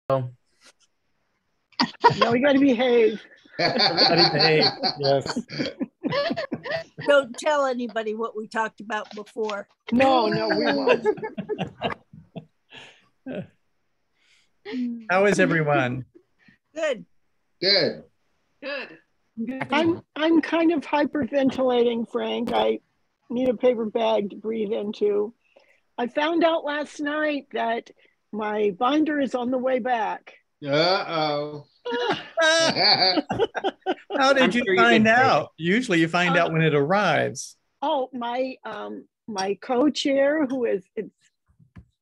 Now we got to behave. Everybody behave. Yes. Don't tell anybody what we talked about before. No, we won't. How is everyone? Good. Good. Good. I'm kind of hyperventilating, Frank. I need a paper bag to breathe into. I found out last night that my binder is on the way back. Uh-oh. How did you find out? Usually you find out when it arrives. Oh, my co-chair, it's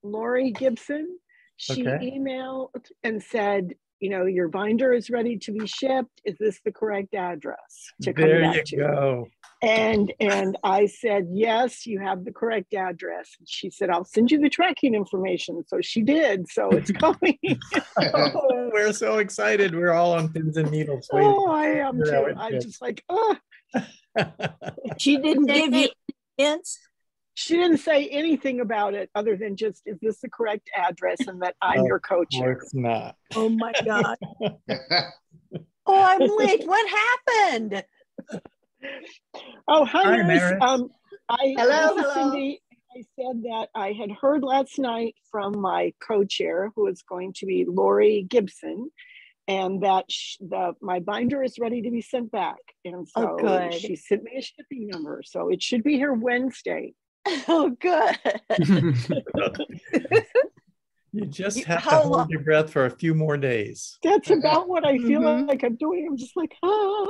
Lori Gibson, she emailed and said, your binder is ready to be shipped. Is this the correct address to come back to? There you go. And I said, yes, you have the correct address. She said, I'll send you the tracking information. So she did. So it's coming. Oh, we're so excited. We're all on pins and needles. Oh, I am too. I'm just like, oh. She didn't give you hints? She didn't say anything about it other than just, is this the correct address and that I'm your co-chair? It's not. Oh my God. Oh, I'm late. What happened? Oh, hi, Nurse. Hello. Cindy. I said that I had heard last night from my co-chair, who is going to be Lori Gibson, and that my binder is ready to be sent back. And so she sent me a shipping number. So it should be here Wednesday. Oh, good. You just have to hold your breath for a few more days. That's about what I feel like I'm doing. I'm just like, ah.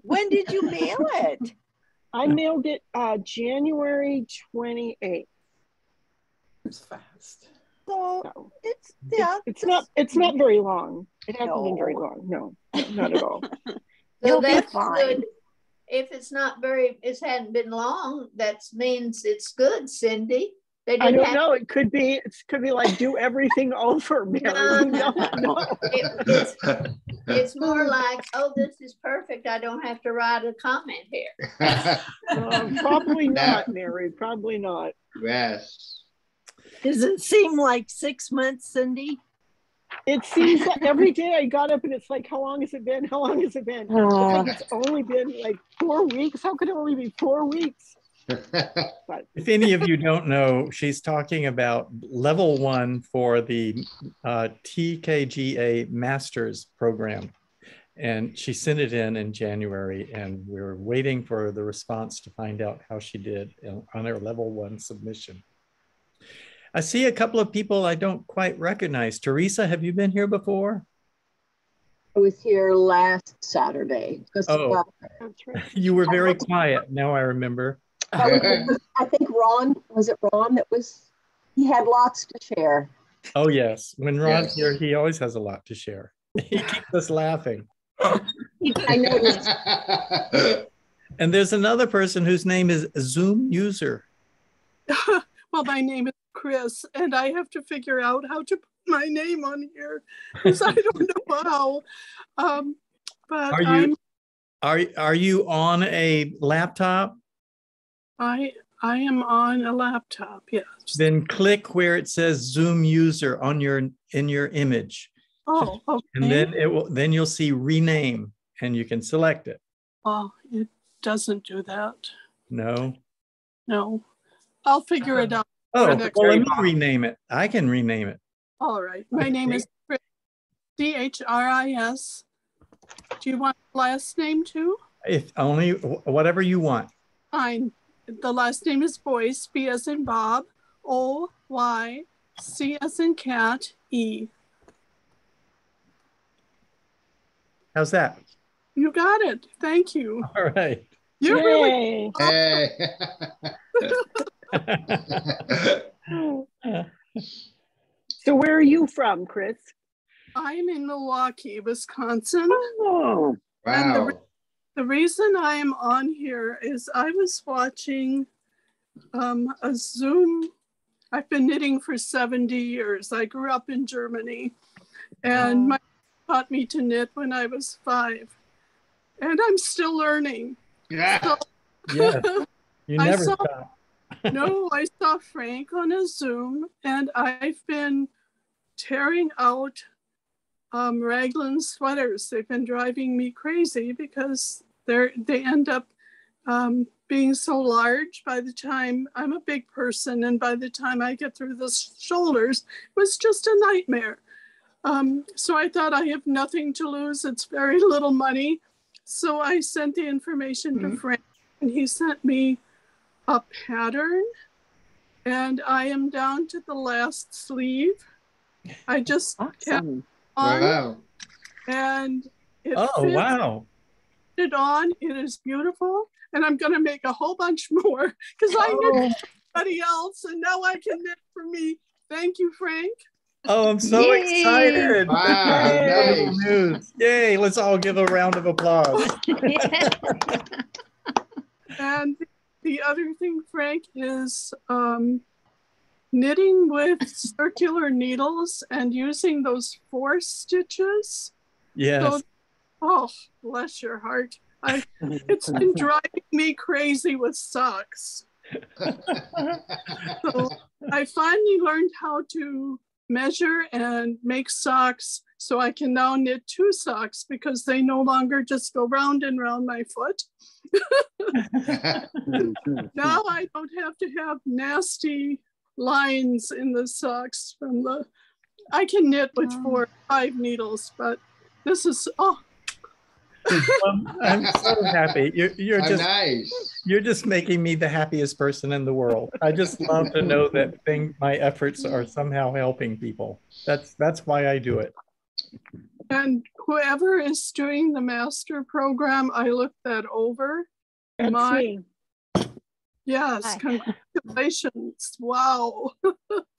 When did you mail it? I mailed it January 28th. It's fast. So it's not very long. It hasn't been very long. No, not at all. So that's good. If it hadn't been long, that means it's good, Cindy. I don't know. It could be like do everything over, Mary. No. It's more like, oh, this is perfect. I don't have to write a comment here. Probably not, Mary. Probably not. Yes. Does it seem like 6 months, Cindy? It seems like every day I got up and it's like, how long has it been? How long has it been? I think it's only been like 4 weeks. How could it only be 4 weeks? But if any of you don't know, she's talking about level 1 for the TKGA Masters program. And she sent it in January, and we're waiting for the response to find out how she did on her level 1 submission. I see a couple of people I don't quite recognize. Teresa, have you been here before? I was here last Saturday. Oh, you were very quiet. Now I remember. I think Ron, was it Ron he had lots to share. Oh yes, when Ron's here, he always has a lot to share. He keeps us laughing. I noticed. And there's another person whose name is Zoom user. Well, my name is Chris, and I have to figure out how to put my name on here because I don't know how. But are you on a laptop? I am on a laptop, yes. Then click where it says Zoom user in your image. Oh, okay. And then you'll see rename, and you can select it. Oh, it doesn't do that. No. I'll figure it out. Oh, well, let me rename it. I can rename it. All right. My name is Chris, CHRIS. Do you want the last name too? If only whatever you want. Fine. The last name is Boyce, B as in Bob, O-Y, C as in cat, E. How's that? You got it. Thank you. All right. You're really So where are you from, Chris? I'm in Milwaukee, Wisconsin. Oh, wow. And the reason I am on here is I was watching a Zoom. I've been knitting for 70 years. I grew up in Germany, and my taught me to knit when I was 5. And I'm still learning. Yeah. So, yes. You never stop. No, I saw Frank on a Zoom, and I've been tearing out raglan sweaters. They've been driving me crazy because they end up being so large by the time I'm a big person, and by the time I get through the shoulders, it was just a nightmare. So I thought I have nothing to lose. It's very little money. So I sent the information to Frank, and he sent me a pattern, and I am down to the last sleeve. I just kept on, Wow. and it wow. it on. It is beautiful, and I'm going to make a whole bunch more because I knit for somebody else, and now I can knit for me. Thank you, Frank. Oh, I'm so excited. Wow, Wonderful nice. news. Yay, let's all give a round of applause. And the other thing, Frank, is knitting with circular needles and using those 4 stitches. Yes. So, oh, bless your heart. It's been driving me crazy with socks. So I finally learned how to measure and make socks, so I can now knit 2 socks because they no longer just go round and round my foot. Now I don't have to have nasty lines in the socks from the, I can knit with 4 or 5 needles, but this is, I'm so happy. You're Oh, just nice. you're just making me the happiest person in the world. I just love to know that my efforts are somehow helping people. That's why I do it. and whoever is doing the master program, I looked that over. That's me. Yes, Hi. congratulations. Wow.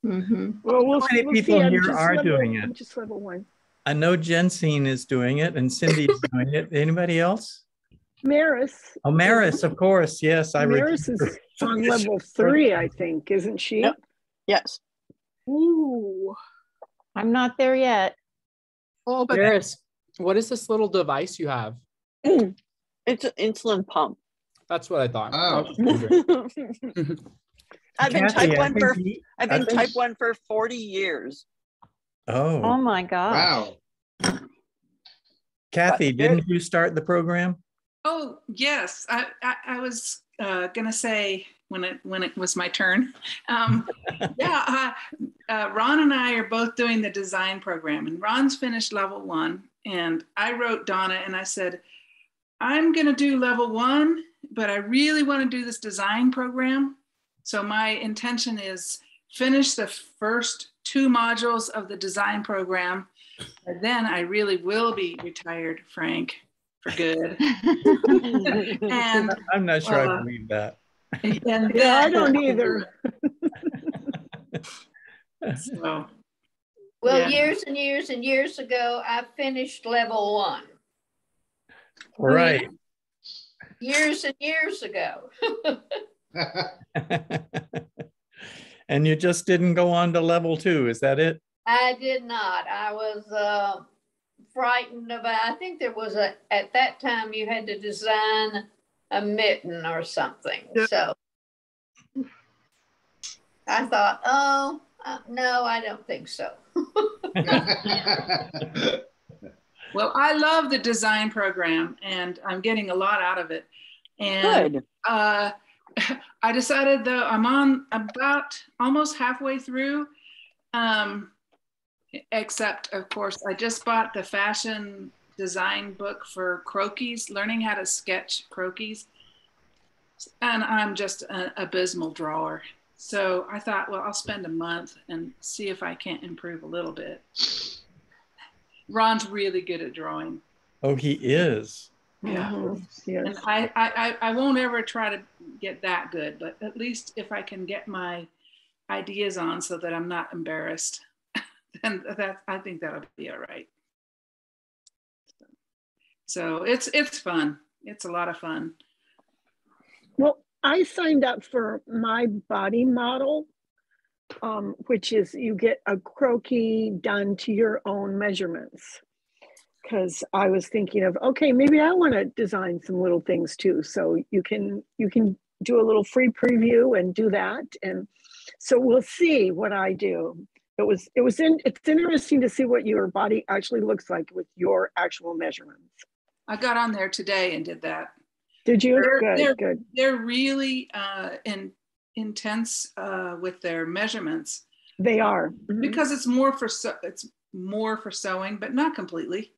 Well, How many people I'm here just are doing it? I'm just level 1. I know Jensine is doing it and Cindy's doing it. Anybody else? Maris. Oh, Maris, of course. Yes, I Maris is on level 3, I think, isn't she? Yep. Yes. Ooh. I'm not there yet. Oh, but Maris, what is this little device you have? It's an insulin pump. That's what I thought. Oh. I was just wondering. I've been Kathy, type 1 for I think type 1 for 40 years. Oh, Oh my gosh. Wow. Kathy, didn't you start the program? Oh yes, I was gonna say when it was my turn. Ron and I are both doing the design program, and Ron's finished level 1, and I wrote Donna and I said, I'm gonna do level 1, but I really want to do this design program. So my intention is finish the first 2 modules of the design program, and then I really will be retired, Frank, for good. And I'm not sure I believe that. And Yeah, I don't either. So. Well, Yeah. years and years and years ago, I finished level 1. Right. Years and years ago. And you just didn't go on to level 2, is that it? I did not. I was frightened about, I think there was at that time you had to design a mitten or something. Yep. So I thought, oh, no, I don't think so. Well, I love the design program and I'm getting a lot out of it. And Good. I decided though I'm on about almost halfway through, except of course I just bought the fashion design book for croquis, learning how to sketch croquis. And I'm just an abysmal drawer. So I thought, well, I'll spend a month and see if I can't improve a little bit. Ron's really good at drawing. Oh, he is. Yeah. Yes. And I won't ever try to get that good, but at least if I can get my ideas on so that I'm not embarrassed, then I think that'll be all right. So it's fun. It's a lot of fun. Well, I signed up for my body model, which is you get a croquis done to your own measurements. Because I was thinking of, okay, maybe I want to design some little things too. So you can do a little free preview and do that. And so we'll see what I do. It's interesting to see what your body actually looks like with your actual measurements. I got on there today and did that. Did you? They're Good. They're really intense with their measurements. They are. Because it's more for sewing, but not completely.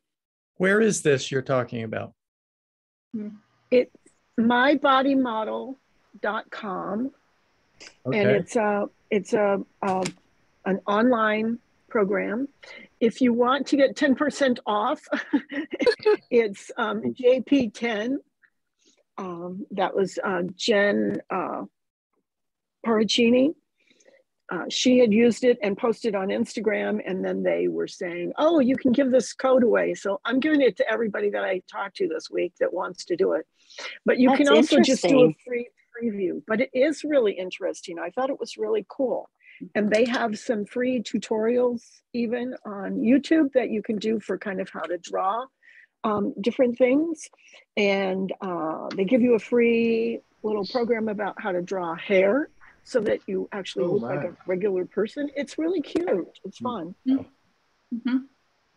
Where is this you're talking about? It's mybodymodel.com. Okay. And it's an online program. If you want to get 10% off, it's JP10. That was Jen Paracini. She had used it and posted on Instagram, and then they were saying, oh, you can give this code away. So I'm giving it to everybody that I talked to this week that wants to do it. But you can also just do a free preview. But it is really interesting. I thought it was really cool. And they have some free tutorials even on YouTube that you can do for kind of how to draw different things. And they give you a free little program about how to draw hair, so that you actually look like a regular person. It's really cute. It's fun.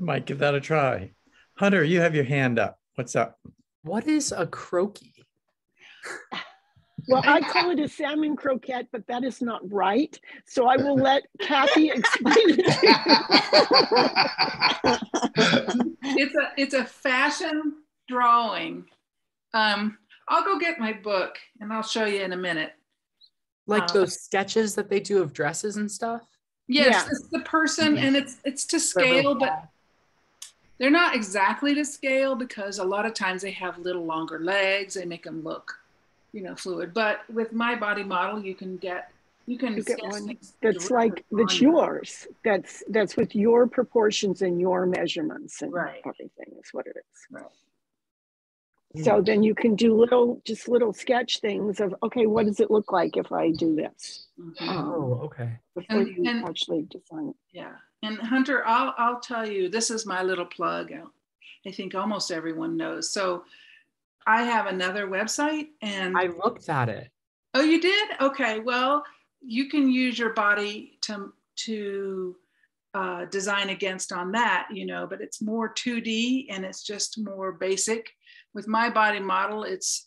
Might give that a try. Hunter, you have your hand up. What's up? What is a croaky? Well, I call it a salmon croquette, but that is not right. So I will let Kathy explain it to you. It's a fashion drawing. I'll go get my book and I'll show you in a minute. Like those sketches that they do of dresses and stuff? Yes, it's the person, and it's to scale, but they're not exactly to scale because a lot of times they have little longer legs. They make them look, fluid. But with my body model, you can get one that's yours. That's with your proportions and your measurements and everything is what it is. Right. So then you can do little sketch things of, okay, what does it look like if I do this? Okay. Before you actually design it. Yeah. And Hunter, I'll tell you, this is my little plug. I think almost everyone knows. So I have another website, and I looked at it. Oh, you did? Okay. Well, you can use your body to design against on that, but it's more 2D and it's just more basic. With my body model, it's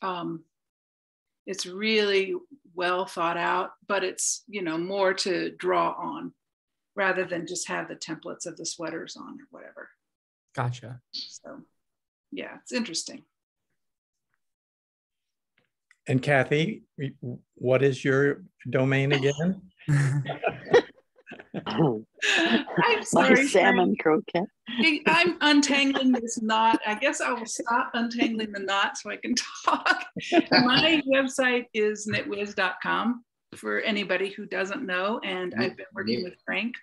really well thought out, but it's, more to draw on rather than just have the templates of the sweaters on or whatever. Gotcha. So yeah, it's interesting. And Kathy, what is your domain again? I'm sorry, My salmon croquette. I'm untangling this knot. I guess I will stop untangling the knot so I can talk. My website is knitwiz.com for anybody who doesn't know. And I've been working with Frank.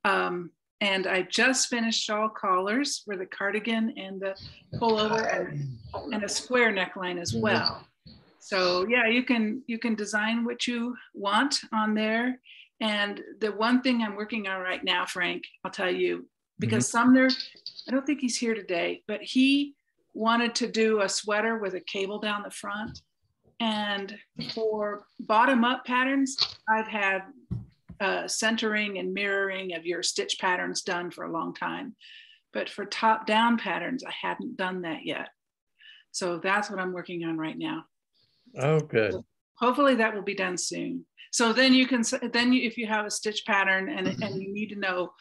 And I just finished shawl collars for the cardigan and the pullover and a square neckline as well. So yeah, you can design what you want on there. And the one thing I'm working on right now, Frank, I'll tell you, because Sumner, I don't think he's here today, but he wanted to do a sweater with a cable down the front. And for bottom up patterns, I've had centering and mirroring of your stitch patterns done for a long time. But for top down patterns, I hadn't done that yet. So that's what I'm working on right now. Oh, good. So hopefully that will be done soon. So then you can, if you have a stitch pattern and you need to know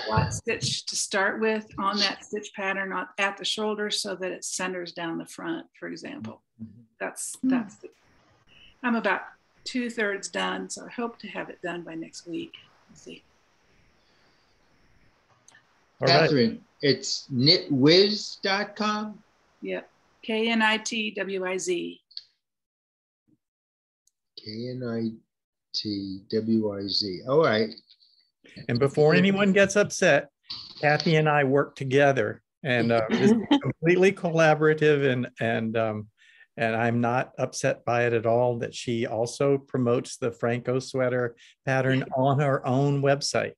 what stitch to start with on that stitch pattern at the shoulder so that it centers down the front, for example. I'm about 2/3 done, so I hope to have it done by next week. Let's see. All Catherine, right. it's knitwiz.com? Yep, KNITWIZ. KNITWIZ. All right. And before anyone gets upset, Kathy and I work together, and this is completely collaborative, and I'm not upset by it at all that she also promotes the Phrancko sweater pattern on her own website,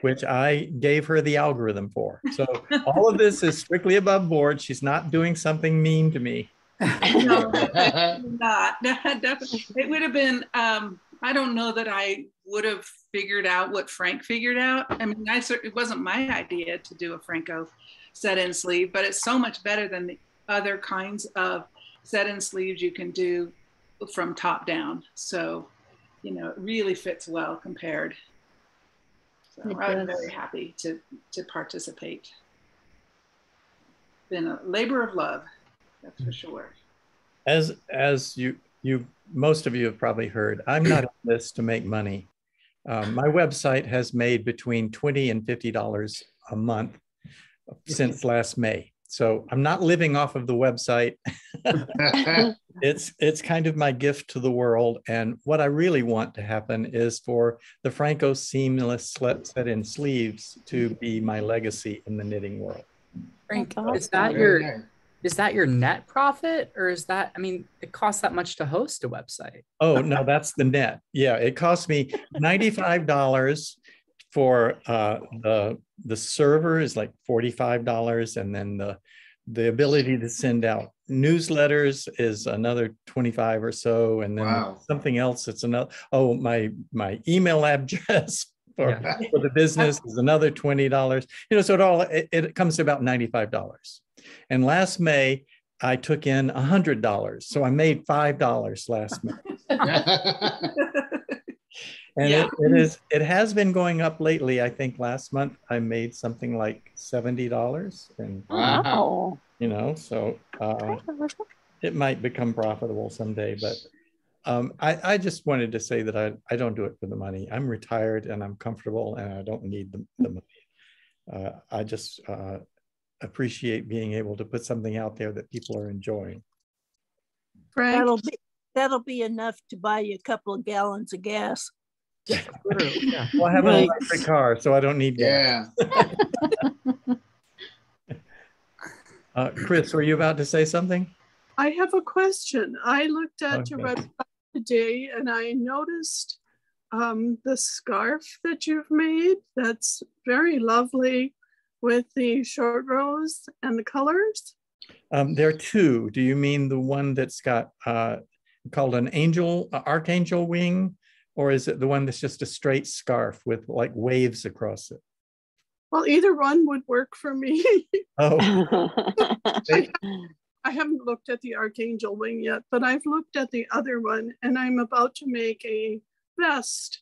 which I gave her the algorithm for. So all of this is strictly above board. She's not doing something mean to me. No, not. It would have been, I don't know that I would have figured out what Frank figured out. I mean, it wasn't my idea to do a Phrancko set-in sleeve, but it's so much better than the other kinds of set-in sleeves you can do from top down. So, you know, it really fits well compared. So I'm very happy to participate. Been a labor of love, that's for sure. As you most of you have probably heard, I'm not in this to make money. My website has made between $20 and $50 a month since last May. So I'm not living off of the website. It's kind of my gift to the world. And what I really want to happen is for the Phrancko seamless set-in sleeves to be my legacy in the knitting world. Frank, That's is that your net profit, or is that, I mean, it costs that much to host a website? Oh, no, that's the net. Yeah, it cost me $95 for the server is like $45, and then the ability to send out newsletters is another 25 or so, and then something else. It's another. Oh, my email address for the business is another $20. You know, so it comes to about $95. And last May I took in $100, so I made $5 last May. And it has been going up lately. I think last month I made something like $70, and Wow. you know, so it might become profitable someday. But I just wanted to say that I don't do it for the money. I'm retired and I'm comfortable and I don't need the money. I just appreciate being able to put something out there that people are enjoying. Frank? That'll be enough to buy you a couple of gallons of gas. Yeah. Well, I have an electric car, so I don't need gas. Chris, were you about to say something? I have a question. I looked at your website today and I noticed the scarf that you've made. That's very lovely with the short rows and the colors. There are two. Do you mean the one that's got called an archangel wing, or is it the one that's just a straight scarf with like waves across it? Well, either one would work for me. Oh. I haven't looked at the archangel wing yet, but I've looked at the other one and I'm about to make a vest.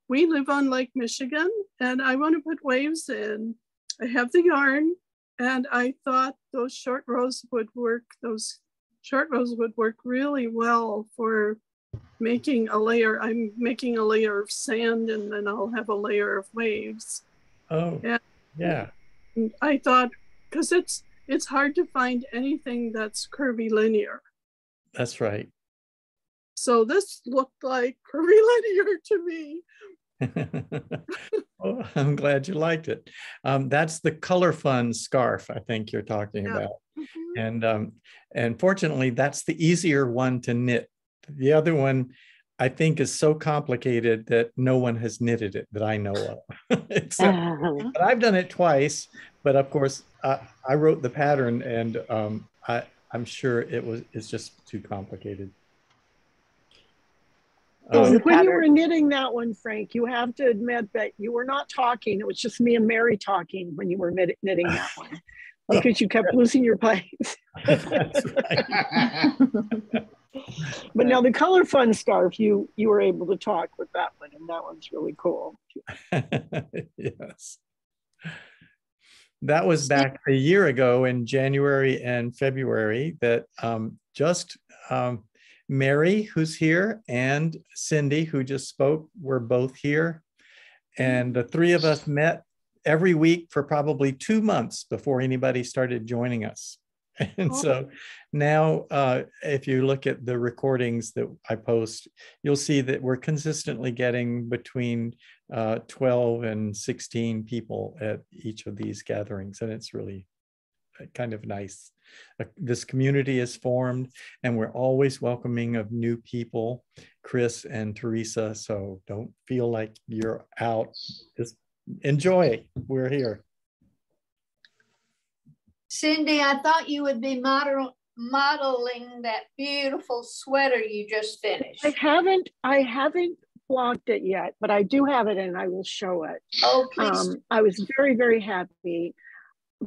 We live on Lake Michigan and I want to put waves in. I have the yarn and I thought those short rows would work. Those short rows would work really well for making a layer. I'm making a layer of sand and then I'll have a layer of waves. Oh, and yeah. I thought, because it's hard to find anything that's curvy linear. That's right. So this looked like curvy linear to me. Oh, I'm glad you liked it. That's the Color Fun scarf I think you're talking about. And fortunately, that's the easier one to knit. The other one, I think, is so complicated that no one has knitted it that I know of. But I've done it twice. But of course, I wrote the pattern, and I'm sure it's just too complicated. So when you were knitting that one, Frank, you have to admit that you were not talking. It was just me and Mary talking when you were knitting that one, because you kept losing your place. That's right. But now the Color Fun scarf, you were able to talk with that one, and that one's really cool. Yes. That was back a year ago in January and February that Mary, who's here, and Cindy, who just spoke, were both here. And the three of us met every week for probably 2 months before anybody started joining us. And so now, if you look at the recordings that I post, you'll see that we're consistently getting between 12 and 16 people at each of these gatherings. And it's really kind of nice. This community is formed and we're always welcoming of new people, Chris and Teresa. So don't feel like you're out. Just enjoy. We're here. Cindy, I thought you would be modeling that beautiful sweater you just finished. I haven't blocked it yet, but I do have it and I will show it. Oh, please. I was very, very happy.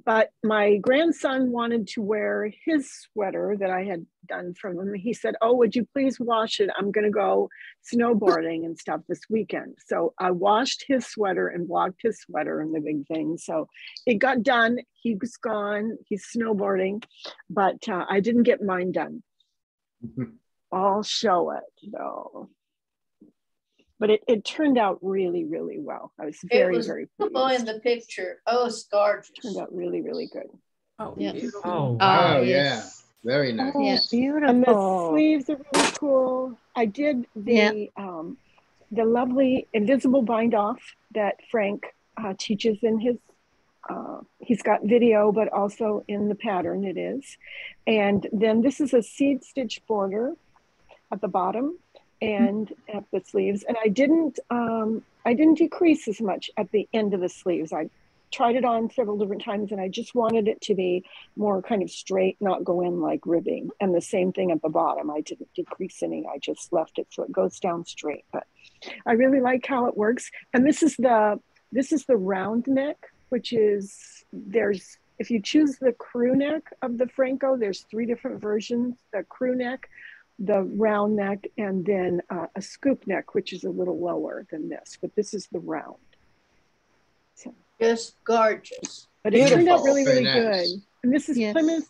But my grandson wanted to wear his sweater that I had done from him. He said, oh, would you please wash it? I'm going to go snowboarding and stuff this weekend. So I washed his sweater and blocked his sweater and the big thing. So it got done. He was gone. He's snowboarding, but I didn't get mine done. I'll show it though. But it turned out really, really well. I was very, very pleased. In the picture. Oh, it's gorgeous. Turned out really, really good. Oh, Yeah. oh, wow, yes. yeah, very nice. Oh, And beautiful. the sleeves are really cool. I did the lovely invisible bind off that Frank teaches in his, he's got video, but also in the pattern it is. And then this is a seed stitch border at the bottom and at the sleeves. And I didn't decrease as much at the end of the sleeves. I tried it on several different times and I just wanted it to be more kind of straight, not go in like ribbing. And the same thing at the bottom. I didn't decrease any, I just left it so it goes down straight. But I really like how it works. And this is the round neck, which is, if you choose the crew neck of the Phrancko, there's 3 different versions: the crew neck, the round neck, and then a scoop neck, which is a little lower than this, but this is the round. So, Just gorgeous. but it turned out really, really Very nice. good. And this is Yes. Plymouth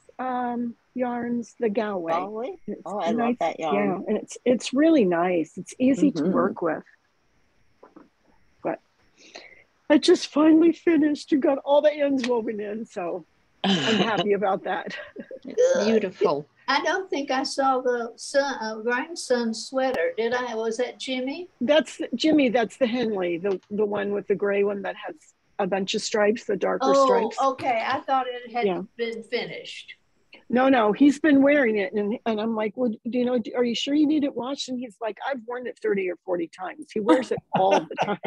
Yarns, the Galway. Galway? It's Oh, I love nice, that yarn. yeah, and it's really nice. It's easy to Mhm. work with. But I just finally finished. You got all the ends woven in, so I'm happy about that. It's beautiful. I don't think I saw the grandson's sweater. Did I? Was that Jimmy? That's Jimmy. That's the Henley, the one with the gray one that has a bunch of stripes, the darker stripes. Okay. I thought it had Yeah. been finished. No, he's been wearing it, and I'm like, well, are you sure you need it washed? And he's like, I've worn it 30 or 40 times. He wears it all the time,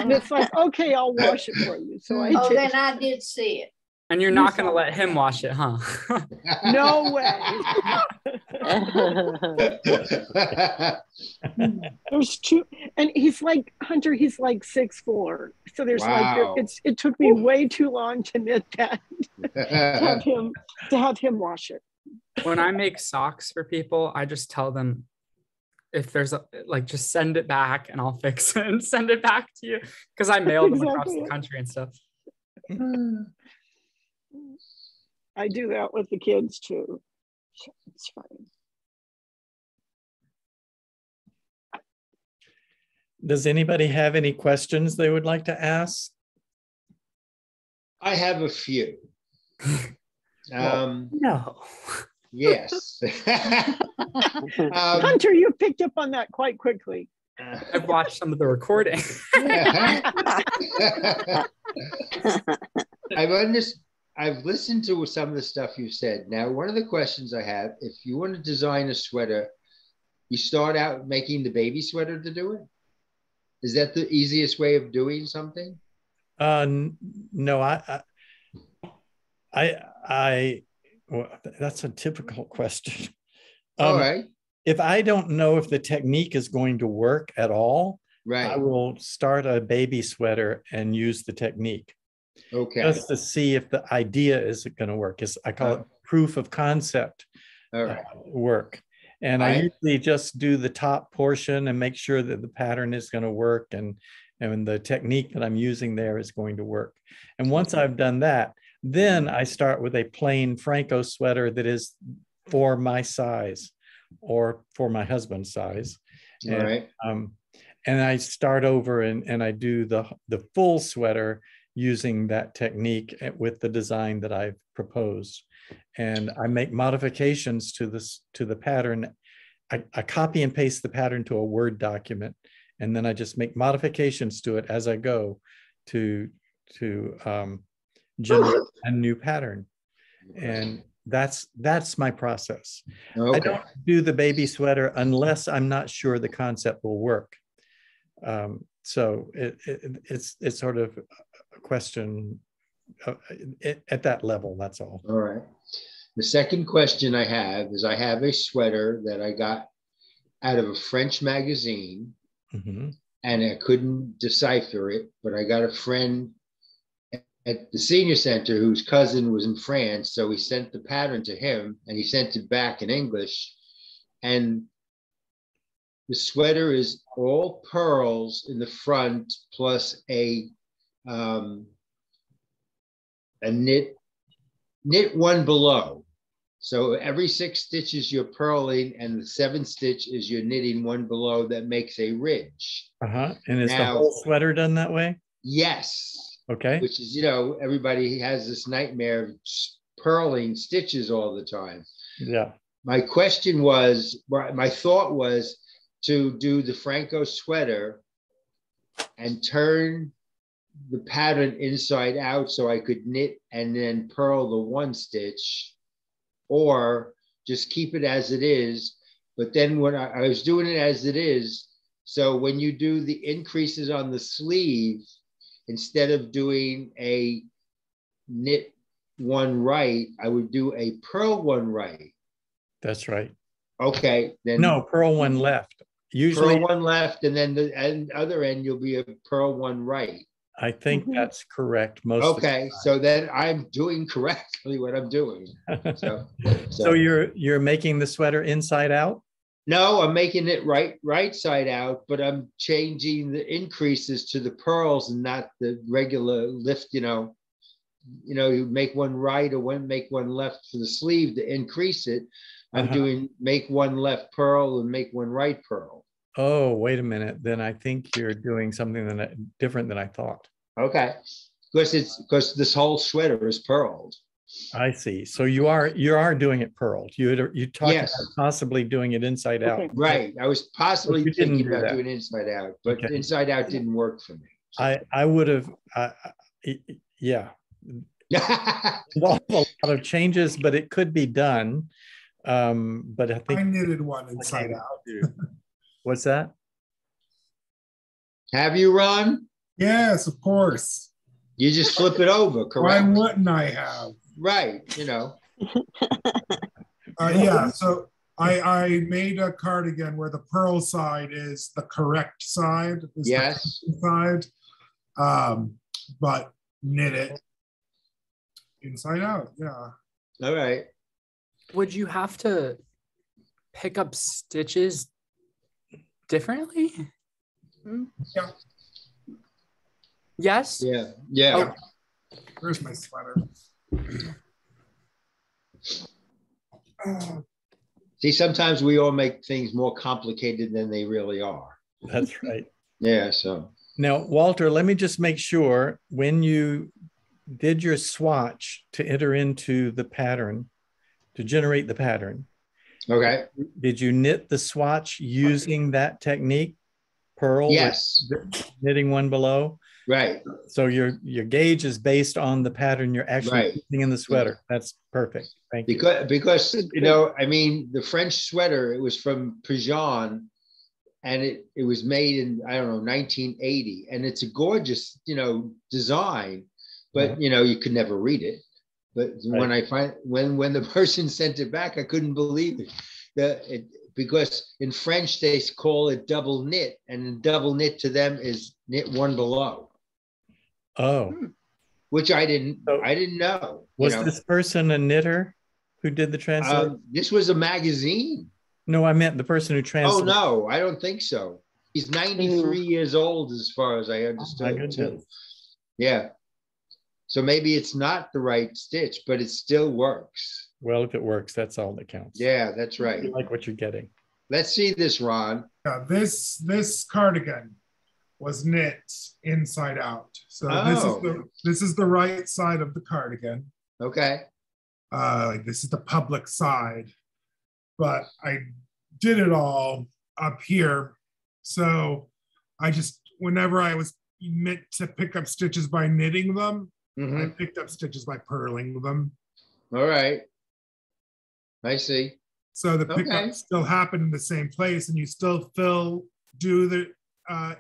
and it's like, okay, I'll wash it for you. So I Oh, did. then I did see it. and you're not going to let him wash it, huh? No way. There's 2, and he's like Hunter. He's like 6'4", so there's Wow. like it took me way too long to knit that to have him wash it. When I make socks for people, I just tell them, if there's just send it back and I'll fix it and send it back to you, because I mail them across Exactly. the country and stuff. I do that with the kids too. It's fine. Does anybody have any questions they would like to ask? I have a few. No. Yes. Hunter, you picked up on that quite quickly. I've watched some of the recording. I've listened to some of the stuff you said. Now, one of the questions I have, if you want to design a sweater, you start out making the baby sweater to do it? Is that the easiest way of doing something? No, well, that's a difficult question. All right. If I don't know if the technique is going to work at all, Right. I will start a baby sweater and use the technique. Okay. Just to see if the idea is going to work. I call it proof of concept All right. work. And I usually just do the top portion and make sure that the pattern is going to work and the technique that I'm using there is going to work. And once I've done that, then I start with a plain Phrancko sweater that is for my size or for my husband's size. All right. And I start over and I do the full sweater using that technique with the design that I've proposed. And I make modifications to the pattern. I copy and paste the pattern to a Word document, and then I just make modifications to it as I go to generate a new pattern. And that's my process. Okay. I don't do the baby sweater unless I'm not sure the concept will work. So it's sort of a question at that level. That's all. All right. The second question I have is, I have a sweater that I got out of a French magazine, Mm-hmm. and I couldn't decipher it, but I got a friend at the senior center whose cousin was in France. So we sent the pattern to him and he sent it back in English. And the sweater is all pearls in the front plus a knit one below. So every 6 stitches you're purling and the 7th stitch is you're knitting one below that makes a ridge. And is the whole sweater done that way? Yes. Okay. Which is, everybody has this nightmare of purling stitches all the time. Yeah. My thought was to do the Phrancko sweater and turn the pattern inside out so I could knit and then purl the 1 stitch, or just keep it as it is. But then when I was doing it as it is, so when you do the increases on the sleeve, instead of doing a knit 1 right, I would do a purl 1 right. That's right. Okay. Then no, purl 1 left. Usually purl 1 left, and then the other end you'll be a purl 1 right. I think that's correct. Okay, so then I'm doing correctly what I'm doing. So you're making the sweater inside out? No, I'm making it right side out, but I'm changing the increases to the pearls and not the regular lift. You make 1 right or make 1 left for the sleeve to increase it. I'm doing make 1 left purl and make 1 right purl. Oh, wait a minute. Then I think you're doing something different than I thought. Okay, because this whole sweater is purled. I see. So you are doing it purled. You talked about possibly doing it inside out. Right. I was possibly thinking about doing inside out, but inside out didn't work for me. So. I would have, yeah. Involved a lot of changes, but it could be done. But I think I knitted 1 inside out. What's that? Have you, Ron? Yes, of course. You just flip it over, correct? Why wouldn't I have? Right, Yeah, so I made a cardigan where the purl side is the correct side. Yes. Side, but knit it inside out. Yeah. All right. Would you have to pick up stitches differently? Yeah. Yes? Yeah. Yeah. Oh. Where's my sweater? See, sometimes we all make things more complicated than they really are. That's right. Yeah, so. Now, Walter, let me just make sure, when you did your swatch to enter into the pattern, to generate the pattern, okay, did you knit the swatch using that technique, purl? Yes. Knitting 1 below? Right. So your gauge is based on the pattern you're actually using in the sweater. That's perfect. Thank you. Because the French sweater, it was from Pigeon, and it was made in, I don't know, 1980, and it's a gorgeous, design, but you could never read it. But when when the person sent it back, I couldn't believe it. Because in French they call it double knit, and double knit to them is knit 1 below. Oh, which I didn't know. Was this person a knitter who did the translation? This was a magazine. No, I meant the person who translated. Oh no, I don't think so. He's 93 years old, as far as I understood. Too. Yeah. So maybe it's not the right stitch, but it still works. Well, if it works, that's all that counts. Yeah, that's right. You like what you're getting. Let's see this, Ron. Yeah, this cardigan was knit inside out. So this is the right side of the cardigan. Okay. This is the public side, but I did it all up here. So I just, whenever I was meant to pick up stitches by knitting them, I picked up stitches by purling them. All right. I see. So the pickup still happened in the same place, and you still do the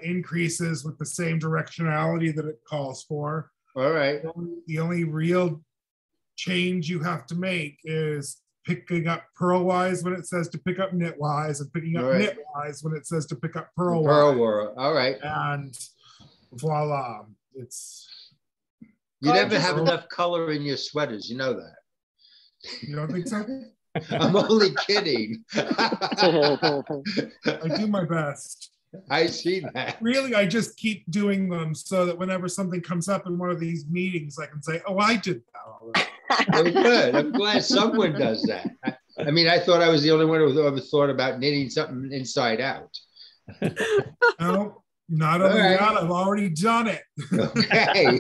increases with the same directionality that it calls for. All right. The only real change you have to make is picking up purlwise when it says to pick up knitwise, and picking up knitwise when it says to pick up purlwise. Purl. All right. And voila, it's. You never have enough color in your sweaters. You know that. You don't think so? I'm only kidding. I do my best. I see that. Really, I just keep doing them so that whenever something comes up in one of these meetings, I can say, oh, I did that already. Oh, good. I'm glad someone does that. I mean, I thought I was the only one who ever thought about knitting something inside out. No, not only that, I've already done it. Okay.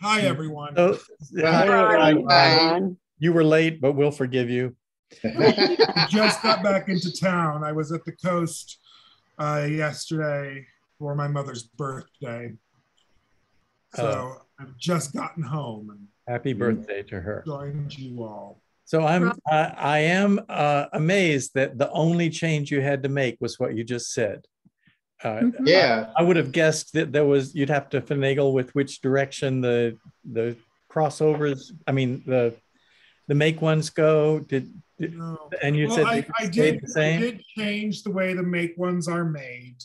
Hi, everyone. So, Hi. You were late, but we'll forgive you. I just got back into town. I was at the coast yesterday for my mother's birthday. So I've just gotten home. And happy birthday to her. Joined you all. So I am amazed that the only change you had to make was what you just said. Yeah, I would have guessed that you'd have to finagle with which direction the crossovers. I mean the make ones go. No. And you said I did change the way the make ones are made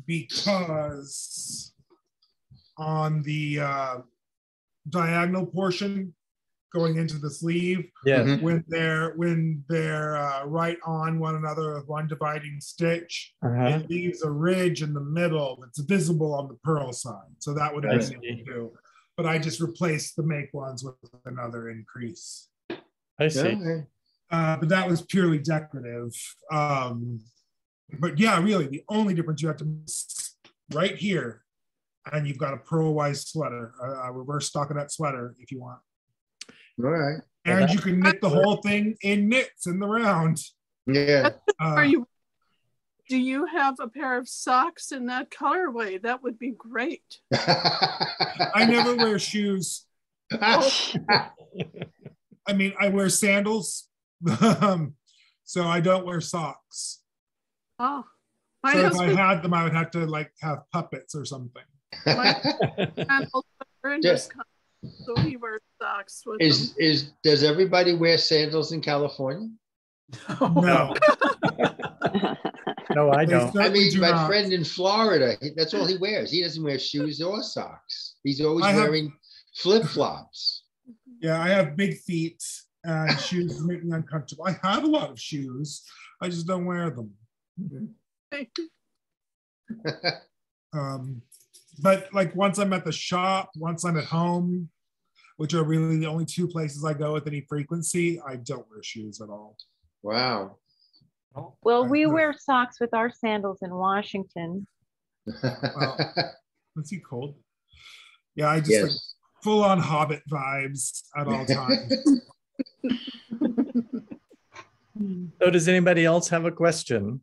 because on the diagonal portion going into the sleeve, yes. when they're right on one another with one dividing stitch, it leaves a ridge in the middle that's visible on the purl side. So that would have been able to do. But I just replaced the make ones with another increase. I see. But that was purely decorative. But yeah, really, the only difference you have to right here, and you've got a purlwise sweater, a reverse stockinette sweater if you want. All right. And you can knit the whole thing in knits in the round. Yeah. Do you have a pair of socks in that colorway? That would be great. I never wear shoes. I mean, I wear sandals, so I don't wear socks. Oh, so if I had them, I would have to like have puppets or something. So he wears socks with Does everybody wear sandals in California? No. No, I don't. I mean, my friend in Florida, that's all he wears. He doesn't wear shoes or socks. He's always wearing flip-flops. Yeah, I have big feet and shoes make me uncomfortable. I have a lot of shoes. I just don't wear them. But like once I'm at the shop, once I'm at home, which are really the only two places I go with any frequency, I don't wear shoes at all. Wow. Well, we wear socks with our sandals in Washington. Well, is he cold? Yeah, I just like full on Hobbit vibes at all times. So does anybody else have a question?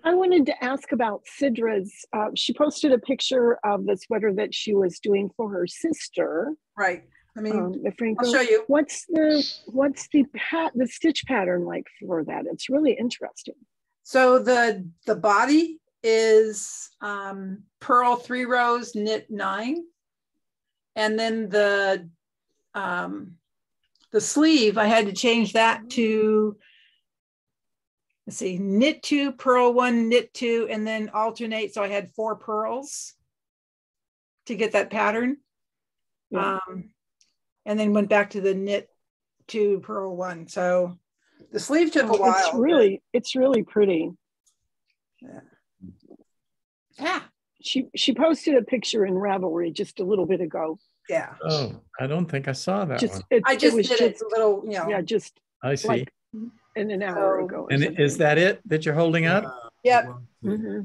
I wanted to ask about Sidra's. She posted a picture of the sweater that she was doing for her sister. Right. I mean, Phrancko, I'll show you. What's the stitch pattern like for that? It's really interesting. So the body is purl 3 rows, knit 9, and then the sleeve I had to change that to, let's see, knit 2, purl 1, knit 2, and then alternate. So I had 4 purls to get that pattern. Yeah. And then went back to the knit 2, purl 1. So the sleeve took a while. It's really pretty. Yeah. She posted a picture in Ravelry just a little bit ago. Yeah. Oh, I don't think I saw that one. I just did it a little, you know. Yeah, just I see. Like in an hour ago. And is that it that you're holding up? Yep. Mm-hmm.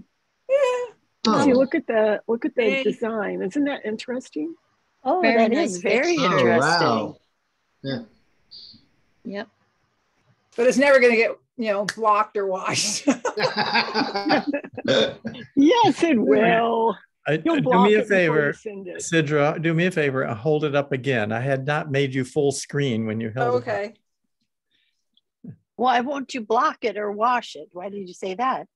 Yeah. See, look at the design. Isn't that interesting? Oh, that is very interesting. Wow. Yeah. Yep. But it's never going to get, blocked or washed. Yes, it will. Do me a favor, Sidra, do me a favor and hold it up again. I had not made you full screen when you held it up. Okay. Why won't you block it or wash it? Why did you say that?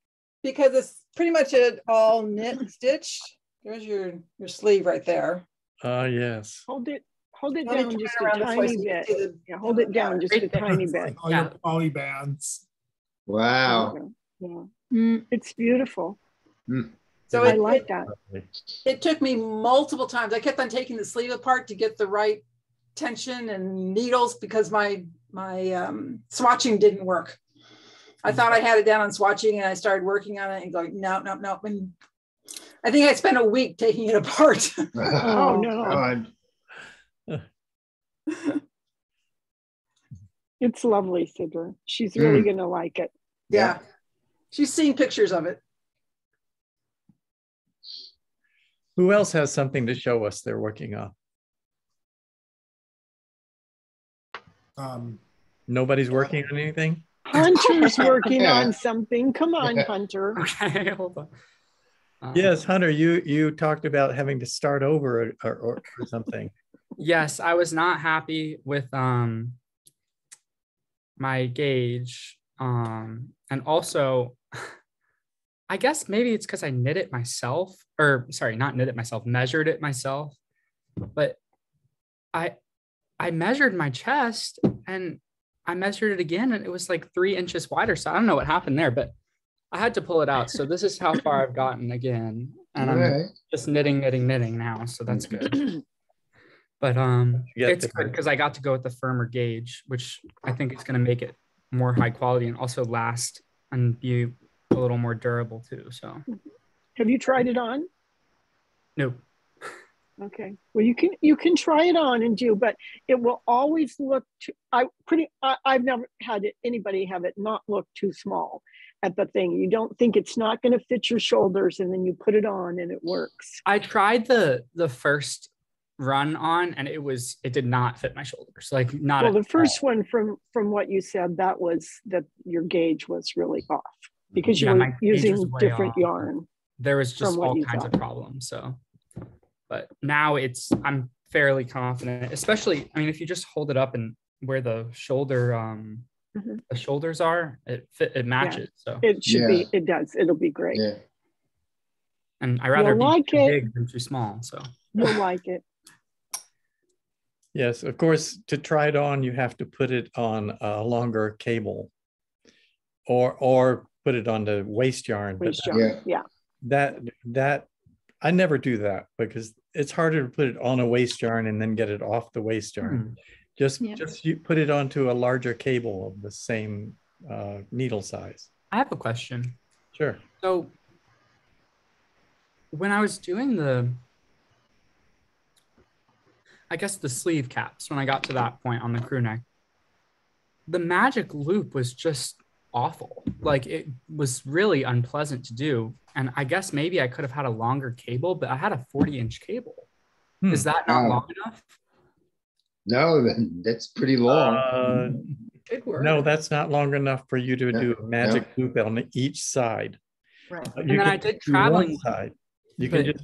Because it's pretty much all knit and stitched. There's your sleeve right there. Yes. Hold Hold it Let me down turn just around a this way so tiny you can bit. see the- Yeah, hold it down just a Right there. tiny bit. All your poly bands. Wow. Yeah. Mm. It's beautiful. So I like that. It took me multiple times. I kept on taking the sleeve apart to get the right tension and needles because my swatching didn't work. I thought I had it down on swatching and I started working on it and going, no. And I think I spent a week taking it apart. Oh no. God. It's lovely, Sidra. She's really going to like it. Yeah. She's seen pictures of it. Who else has something to show us they're working on? Nobody's working on anything? Hunter's working on something. Come on, Hunter. Okay, hold on. Yes, Hunter, you talked about having to start over or something. Yes, I was not happy with my gauge. And also, I guess maybe it's because I knit it myself, or sorry, not knit it myself, measured it myself. But I measured my chest and I measured it again and it was like 3 inches wider. So I don't know what happened there, but I had to pull it out. So this is how far I've gotten again. And I'm just knitting now. So that's good. But it's good because I got to go with the firmer gauge, which I think is going to make it more high quality and also last and be a little more durable too. So have you tried it on? No. Okay. Well, you can try it on and do, but it will always look I've never had anybody have it not look too small at the thing. You don't think it's not going to fit your shoulders, and then you put it on and it works. I tried the first run on and it did not fit my shoulders. Like not well, the first one from what you said, that your gauge was really off because you were using different yarn. There was just all kinds of problems. So but now I'm fairly confident, especially, I mean, if you just hold it up and where the shoulder, the shoulders are, it matches. Yeah. So it should be, it does. It'll be great. Yeah. And I rather be too big than too small. So you'll like it. Yes, of course, to try it on, you have to put it on a longer cable or put it on the waist yarn. Yeah. That I never do that because it's harder to put it on a waist yarn and then get it off the waist yarn. Just you put it onto a larger cable of the same needle size. I have a question. Sure. So when I was doing I guess the sleeve caps, when I got to that point on the crew neck, the magic loop was just awful. Like it was really unpleasant to do. And I guess maybe I could have had a longer cable, but I had a 40-inch cable. Is that not long enough? No, that's pretty long. No, that's not long enough for you to do a magic loop on each side. Right. And then I did traveling side. You can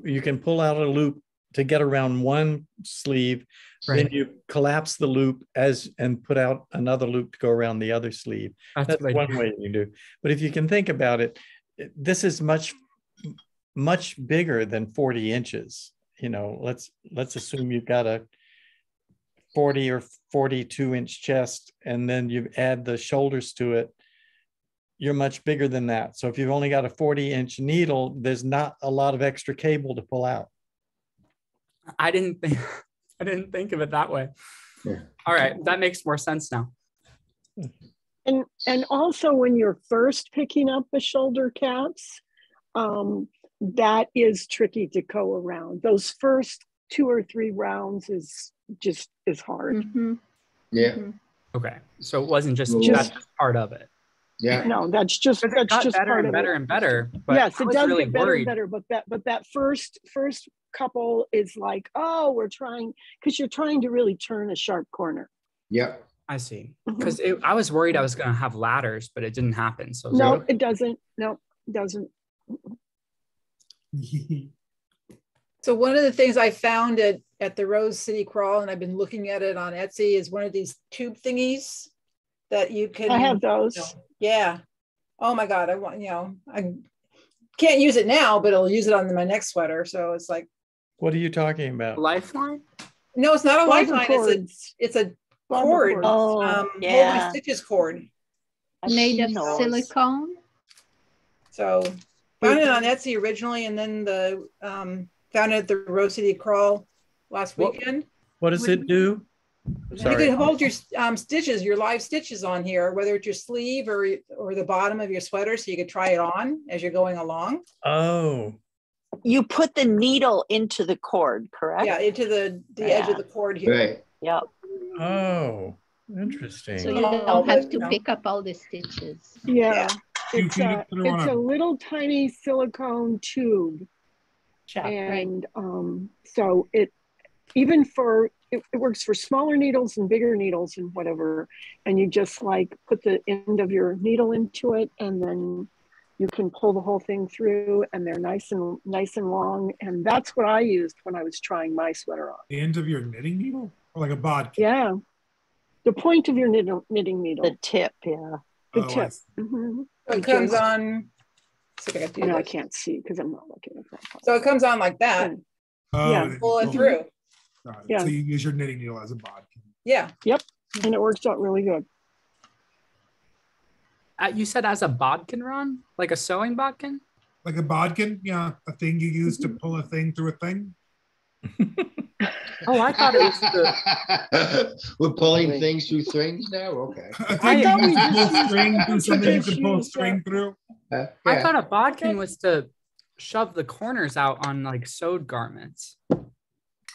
you can pull out a loop to get around one sleeve, then you collapse the loop and put out another loop to go around the other sleeve. That's one way you do. But if you can think about it, this is much bigger than 40 inches. You know, let's assume you've got a 40 or 42-inch chest, and then you add the shoulders to it. You're much bigger than that. So if you've only got a 40-inch needle, there's not a lot of extra cable to pull out. I didn't think of it that way. Yeah. All right, that makes more sense now. And also when you're first picking up the shoulder caps, that is tricky to go around. Those first 2 or 3 rounds is hard. Yeah. Okay, so it wasn't just that's part of it. Yeah. No, that's just better part and better of it. and better. But yes, it does really get better and better. But that first couple is like, oh, we're trying, because you're trying to really turn a sharp corner. Yep. I see. Because I was worried I was going to have ladders, but it didn't happen. So no, it doesn't. No, it doesn't. So one of the things I found at the Rose City Crawl, and I've been looking at it on Etsy, is one of these tube thingies that you can. I have those. Yeah. Oh my God. I want, I can't use it now, but I'll use it on my next sweater. So it's like. What are you talking about? Lifeline? No, it's not a Barber lifeline. cords. It's a Barber cord. cords. Oh, Hold my yeah. stitches cord. I've Made seen of those. silicone. So found it on Etsy originally, and then found it at the Rose City Crawl last weekend. What does it do? Sorry. You can hold your stitches, your live stitches on here, whether it's your sleeve or the bottom of your sweater, so you could try it on as you're going along. Oh. You put the needle into the cord, correct? Yeah, into the edge of the cord here. Right. Yep. Oh, interesting. So you don't have to pick up all the stitches. Yeah. You It's feed a, it through on it's a little tiny silicone tube. And so it works for smaller needles and bigger needles and whatever. And you just like put the end of your needle into it, and then you can pull the whole thing through, and they're nice and long. And that's what I used when I was trying my sweater on. The end of your knitting needle, or like a bodkin? Yeah, the point of your knitting needle. The tip, yeah. The tip. So it comes on. No, I can't see because I'm not looking at that. So it comes on like that. Yeah. Pull it through. Yeah. So you use your knitting needle as a bodkin. Yeah. Yep. And it works out really good. You said as a bodkin, Ron? Like a sewing bodkin? Like a bodkin, yeah, a thing you use to pull a thing through a thing. Oh, I thought it was We're pulling things through strings now. Okay. I thought we just pull string through something you can pull a string through. I thought a bodkin was to shove the corners out on like sewed garments.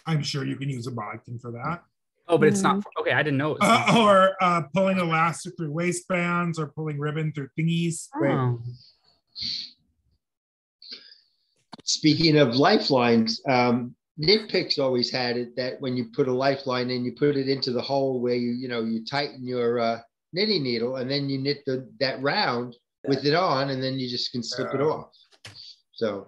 I'm sure you can use a bodkin for that. Oh, but it's not. Okay, I didn't know. It was or pulling elastic through waistbands, or pulling ribbon through thingies. Oh. Speaking of lifelines, Knit Picks always had it that when you put a lifeline in, you put it into the hole where you tighten your knitting needle, and then you knit that round with it on, and then you just can slip it off. So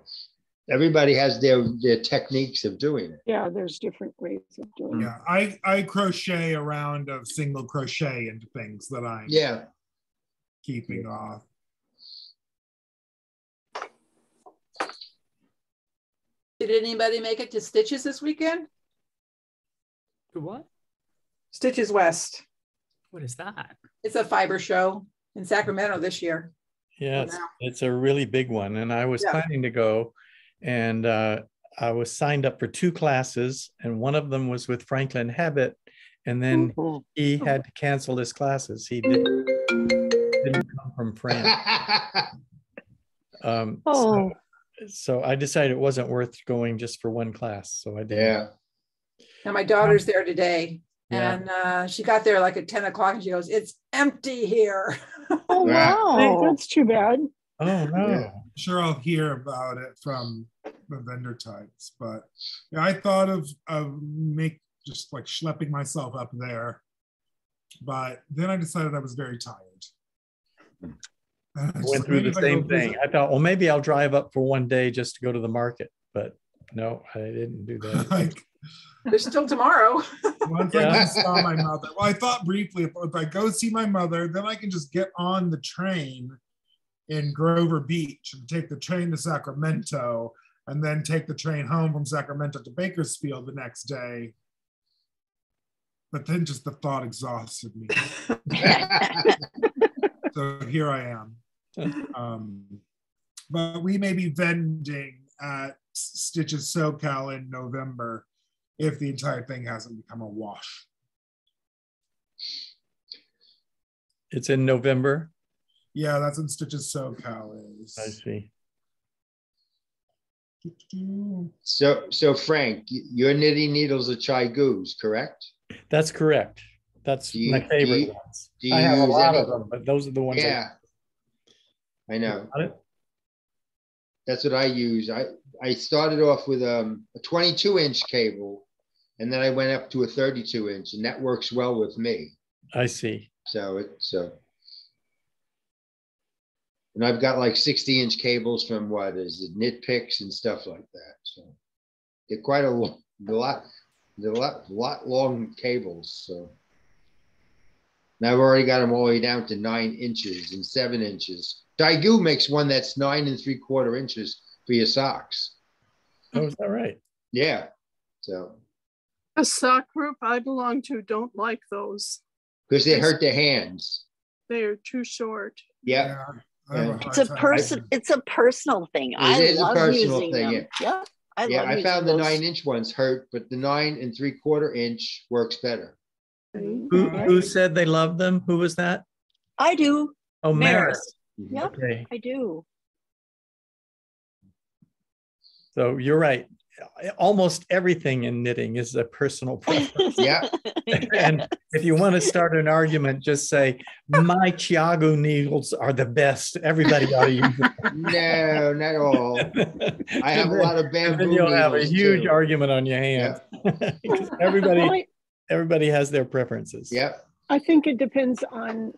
everybody has their techniques of doing it. Yeah, there's different ways of doing it. Yeah, I crochet a round of single crochet into things that I'm keeping off. Did anybody make it to Stitches this weekend? To what? Stitches West. What is that? It's a fiber show in Sacramento this year. Yeah, it's a really big one. And I was planning to go, and I was signed up for 2 classes, and one of them was with Franklin Habit, and then he had to cancel his classes. He didn't come from France. So I decided it wasn't worth going just for one class. So I did. Yeah. And my daughter's there today. And she got there like at 10 o'clock, and she goes, "It's empty here." Oh, wow. That's too bad. Oh, no. Yeah. Sure, I'll hear about it from the vendor types. But I thought of just like schlepping myself up there. But then I decided I was very tired. I went through the same thing. I thought, well, maybe I'll drive up for one day just to go to the market. But no, I didn't do that. There's still tomorrow. Once I saw my mother. Well, I thought briefly, if I go see my mother, then I can just get on the train in Grover Beach and take the train to Sacramento, and then take the train home from Sacramento to Bakersfield the next day. But then just the thought exhausted me. So here I am. But we may be vending at Stitches SoCal in November if the entire thing hasn't become a wash. It's in November? Yeah, that's when Stitches SoCal is. I see. So Frank, your knitting needles are Chai-Goos, correct? That's correct. That's my favorite ones. I have a lot of them, but those are the ones. Yeah, I know. That's what I use. I started off with a 22-inch cable, and then I went up to a 32-inch, and that works well with me. I see. So and I've got like 60-inch cables from what is it, Knit Picks and stuff like that. So they're quite a lot long cables. So now I've already got them all the way down to 9 inches and 7 inches. Chai-Goo makes one that's 9 3/4 inches for your socks. Oh, is that right? Yeah. So The sock group I belong to don't like those. Because they hurt their hands. They are too short. Yeah. It's a personal thing. It is a personal thing. Them. Yeah. Yeah. I found the 9-inch ones hurt, but the 9 3/4 inch works better. Who said they loved them? Who was that? I do. Oh, Maris. Yep, okay. I do. So you're right. Almost everything in knitting is a personal preference. Yeah. And if you want to start an argument, just say, my Chiago needles are the best. Everybody ought to use them. No, not all. I have a lot of bamboo and then you'll have a huge too. argument on your hands. Yeah. everybody has their preferences. Yeah. I think it depends on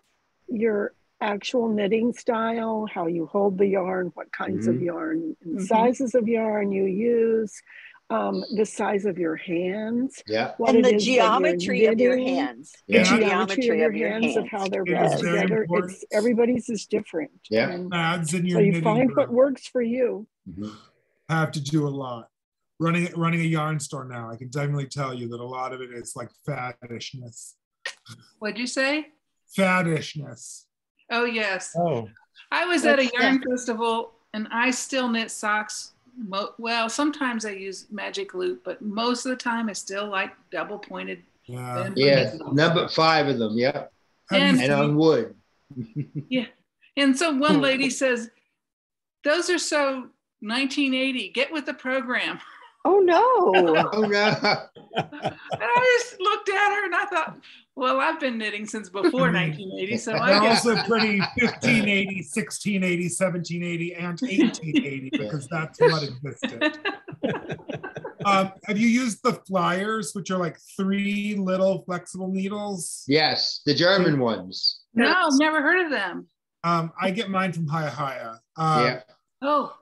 your actual knitting style, how you hold the yarn, what kinds of yarn, and sizes of yarn you use, the size of your hands. Yeah. And the geometry of your hands. The geometry of your hands, of how they're put together. Everybody's is different. Yeah. Adds in your so you find what works for you. I have to do a lot. Running a yarn store now, I can definitely tell you that a lot of it is like faddishness. What'd you say? Faddishness. Oh, yes. Oh. I was at a yarn festival and I still knit socks. Well, sometimes I use magic loop, but most of the time I still like double pointed. Yeah, number 5 of them. Yeah. And on wood. Yeah. And so one lady says, those are so 1980, get with the program. Oh, no. Oh, no. And I just looked at her and I thought, well, I've been knitting since before 1980, so I guess. Also pretty 1580, 1680, 1780, and 1880, because that's what existed. Have you used the flyers, which are like 3 little flexible needles? Yes, the German ones. No, never heard of them. I get mine from Haya. Yeah. Oh.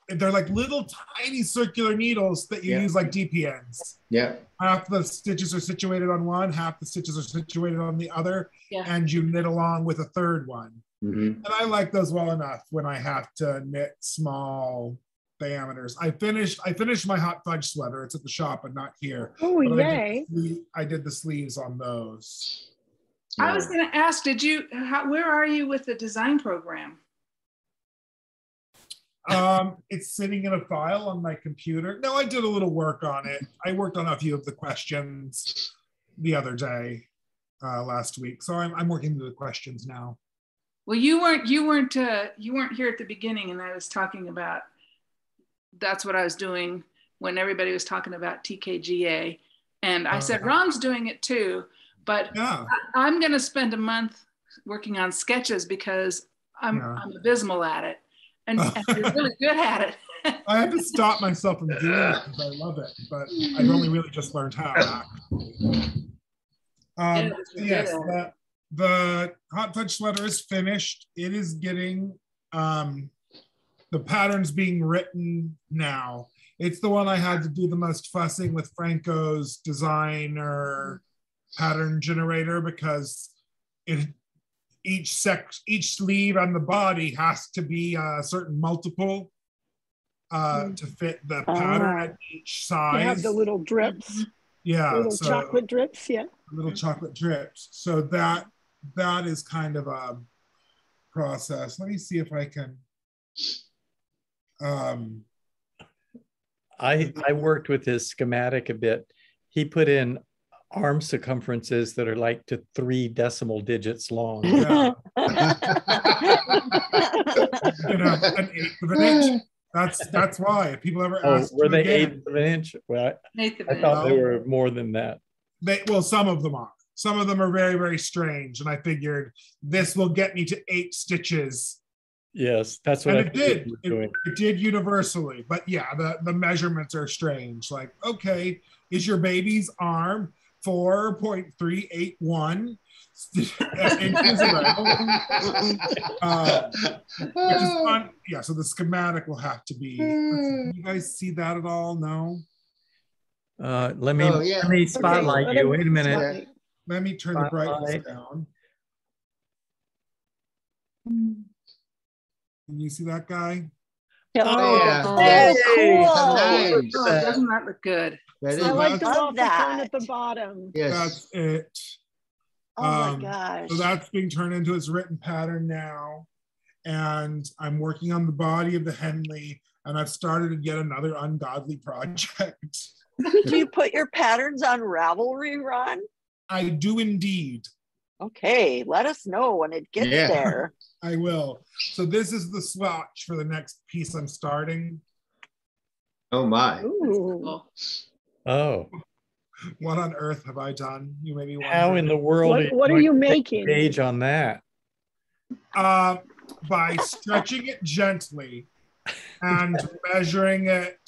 They're like little tiny circular needles that you use like DPNs. Yeah. Half the stitches are situated on one, half the stitches are situated on the other, and you knit along with a third one. And I like those well enough when I have to knit small diameters. I finished my hot fudge sweater. It's at the shop, but not here. Oh, yay. I did the sleeves on those. I was going to ask, where are you with the design program? It's sitting in a file on my computer. No, I did a little work on it. I worked on a few of the questions the other day, last week. So I'm working through the questions now. Well, you weren't here at the beginning, and I was talking about, that's what I was doing when everybody was talking about TKGA. And I said, Ron's doing it too, but I'm going to spend a month working on sketches because I'm abysmal at it. And you're really good at it. I have to stop myself from doing it because I love it, but I've only really just learned how. Yes, the hot fudge sweater is finished. It is getting the patterns being written now. It's the one I had to do the most fussing with Phrancko's designer pattern generator because each sleeve and the body has to be a certain multiple to fit the pattern at each size. You have the little drips. Yeah. Little chocolate drips, Little chocolate drips. So that is kind of a process. Let me see if I can. I worked with his schematic a bit. He put in arm circumferences that are like to 3 decimal digits long. Yeah. An 1/8 of an inch. That's why. If people ever ask, were they 1/8 of an inch? Well, I thought they were more than that. Some of them are. Some of them are very, very strange. And I figured this will get me to 8 stitches. Yes, that's what it did. It did universally. But yeah, the measurements are strange. Like, okay, is your baby's arm 4.381 inches which is fun. Yeah, so the schematic will have to be. You guys see that at all? No? Let me spotlight you. Wait a minute. Let me turn the brightness down. Can you see that guy? Oh, Yeah. that's Yes. cool. Nice. Oh, doesn't that look good? That So I is, like the that's- Love waffle cone at the that. bottom. yes. That's it. Oh my gosh. So that's being turned into its written pattern now. And I'm working on the body of the Henley, and I've started yet another ungodly project. Do you put your patterns on Ravelry, Ron? I do indeed. Okay, let us know when it gets Yeah. there. I will. So this is the swatch for the next piece I'm starting. Oh my. Ooh. Cool. Oh, What on earth have I done? You may be wondering. how in the world What are going you to take the making? gauge on that? By stretching it gently and measuring it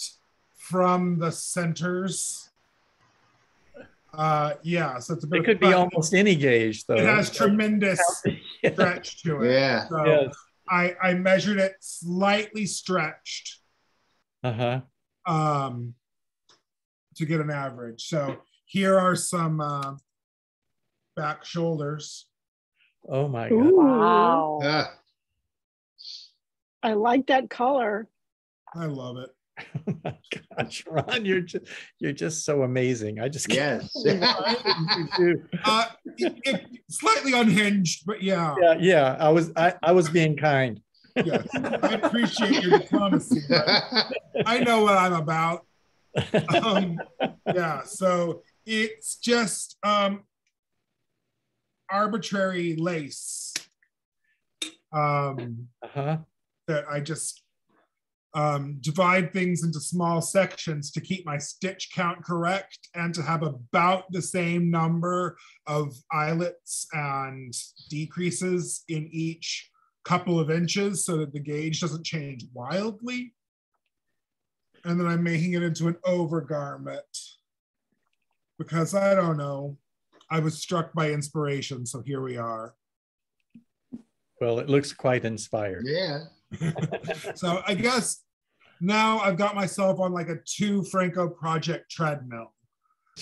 from the centers. Yeah, so it's a bit. It could be almost any gauge, though. It has tremendous stretch to it. Yeah. So Yes. I measured it slightly stretched Uh-huh. to get an average. So here are some back shoulders. Oh my God. Ooh. Wow. Ah, I like that color. I love it. Oh my gosh, Ron, you're just so amazing. I just can't yes. believe what you do. It slightly unhinged, but yeah. Yeah. I was being kind. Yes, I appreciate your diplomacy. I know what I'm about. Yeah, so it's just arbitrary lace Uh-huh. that I just divide things into small sections to keep my stitch count correct and to have about the same number of eyelets and decreases in each couple of inches so that the gauge doesn't change wildly. And then I'm making it into an overgarment because I don't know. I was struck by inspiration, so here we are. Well, it looks quite inspired. Yeah. So I guess now I've got myself on like a 2 Phrancko project treadmill.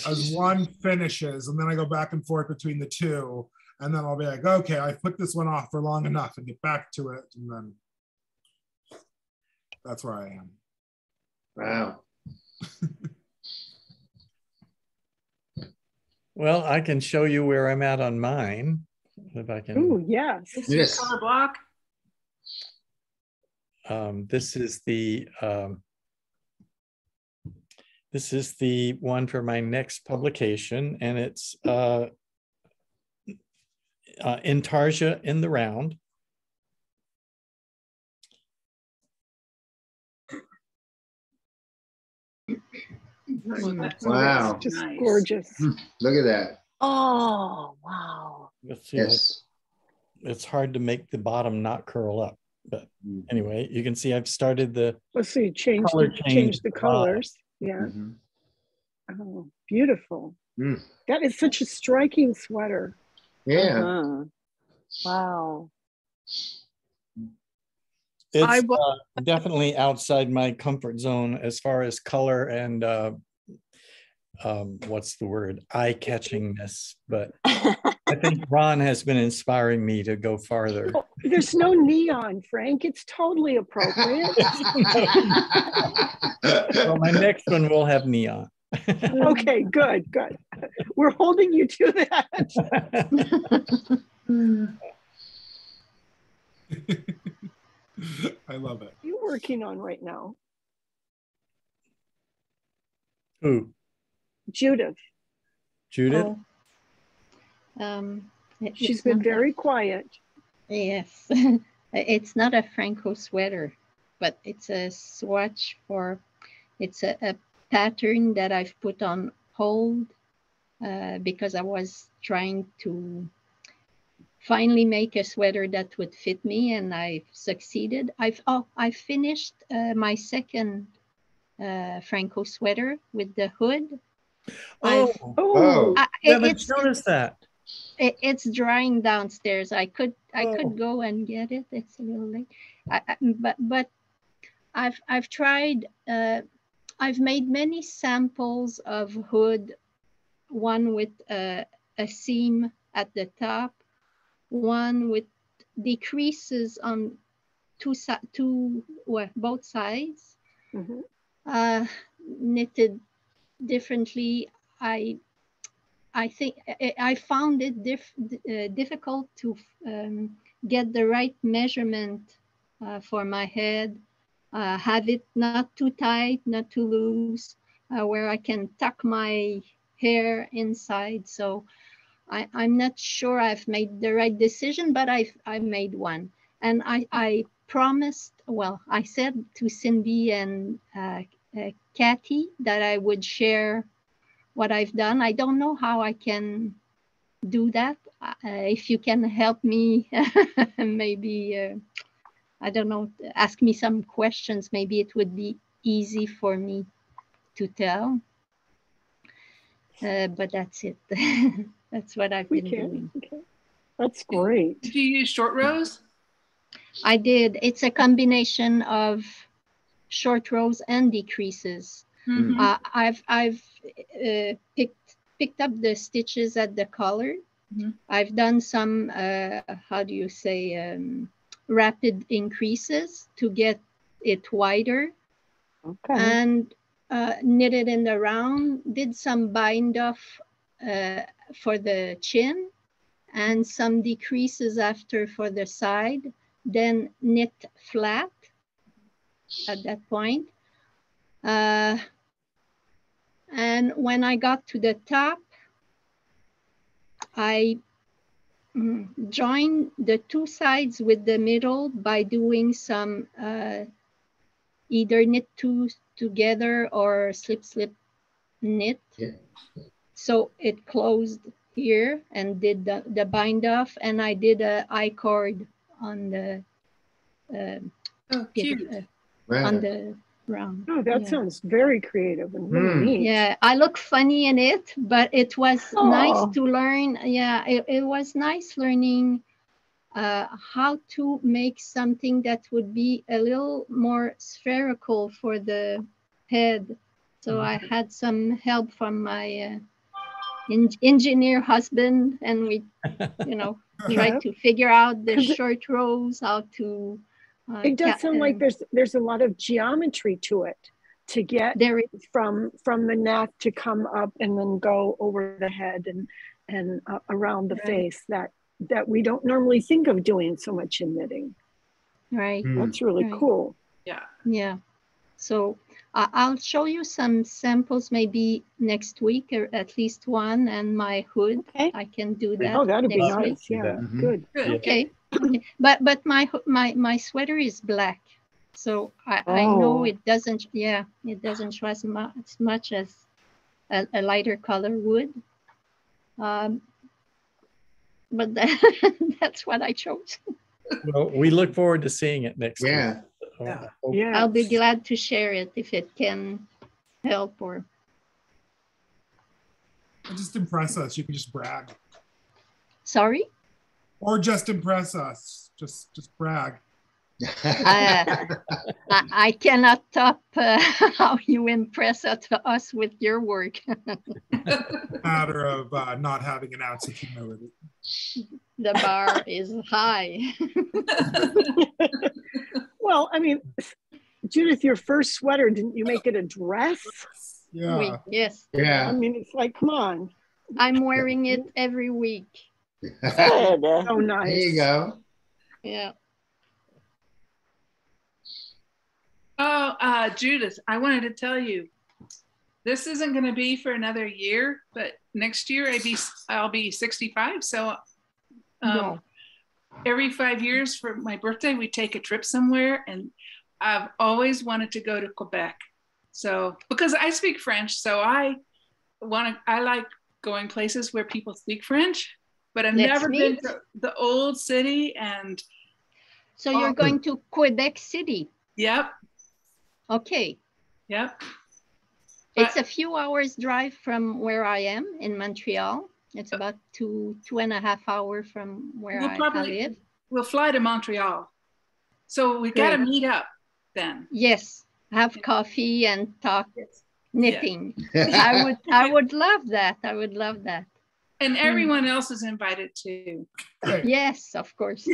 As one finishes, and then I go back and forth between the two, and then I'll be like, okay, I've put this one off for long enough and get back to it, and then that's where I am. Wow. Well, I can show you where I'm at on mine. If I can. Ooh, yes. This is Yes. color block. This is the one for my next publication, and it's Intarsia in the round. Wow. Just Nice. gorgeous. Look at that. Oh, wow. Let's see. Yes. It's hard to make the bottom not curl up, but anyway, you can see I've started the Let's see, change color the change the at the bottom. colors. Yeah. Mhm. Oh, beautiful. Mm. That is such a striking sweater. Yeah. Uh-huh. Wow. It's definitely outside my comfort zone as far as color and what's the word, eye-catchingness, but I think Ron has been inspiring me to go farther. Oh, there's no neon, Frank. It's totally appropriate. Well, my next one will have neon. Okay, good. We're holding you to that. I love it. What are you working on right now? Who? Judith. Judith? She's been very quiet. Yes, it's not a Phrancko sweater, but it's a swatch for, it's a pattern that I've put on hold because I was trying to finally make a sweater that would fit me, and I've succeeded. I finished my second Phrancko sweater with the hood. Oh, It's noticed that. It's drying downstairs. I could go and get it. It's a little late. But I've tried. I've made many samples of hood. One with a seam at the top. One with decreases on both sides, Mm-hmm. knitted differently. I think I found it difficult to get the right measurement for my head, have it not too tight, not too loose, where I can tuck my hair inside. So I'm not sure I've made the right decision, but I've made one. And I promised, well, I said to Cindy and Kathy that I would share what I've done. I don't know how I can do that. If you can help me, maybe, I don't know, ask me some questions. Maybe it would be easy for me to tell. But that's it. That's what I've been doing. Okay. That's great. Did you use short rows? I did. It's a combination of short rows and decreases. Mm-hmm. I've picked up the stitches at the collar. Mm-hmm. I've done some, how do you say, rapid increases to get it wider. Okay. And knitted in the round, did some bind off for the chin and some decreases after for the side, then knit flat at that point. And when I got to the top, I joined the two sides with the middle by doing some either knit two together or slip knit. Yeah. So it closed here and did the bind off, and I did a I-cord on the Cute. on the round. Oh, that sounds very creative and really neat. Yeah, I look funny in it, but it was nice to learn. Yeah, it was nice learning how to make something that would be a little more spherical for the head. So I had some help from my engineer husband, and we, tried to figure out the short rows, how to. It does sound like there's a lot of geometry to it to get from the neck to come up and then go over the head and around the face that we don't normally think of doing so much in knitting. Right. That's really cool. Yeah. Yeah. So I'll show you some samples maybe next week, or at least one, and my hood. Okay. I can do that. Oh, that'd be next nice. week. Yeah. Good. Okay. Okay. But my sweater is black, so I know it doesn't. Yeah, it doesn't show as much as a lighter color would. But that's what I chose. Well, we look forward to seeing it next week. Yeah. I'll be glad to share it if it can help or. Just impress us. You can just brag. Sorry? Or just impress us. Just brag. I cannot top how you impress us with your work. Matter of not having an ounce of humility. The bar is high. Well, I mean, Judith, your first sweater, didn't you make it a dress? Yeah. Yes. Yeah. I mean, it's like, come on. I'm wearing it every week. So nice. There you go. Yeah. Oh, Judith, I wanted to tell you, this isn't going to be for another year, but next year I'll be 65. So every 5 years for my birthday, we take a trip somewhere, and I've always wanted to go to Quebec. So because I speak French, so I like going places where people speak French, but I've never been to the old city. And so you're going to Quebec City? Yep. Okay. Yep. It's a few hours drive from where I am in Montreal. It's about two and a half hours from where I live. We'll fly to Montreal. So we got to meet up then. Yes. Have coffee and talk knitting. Yeah. I would love that. I would love that. And everyone else is invited too. Yes, of course.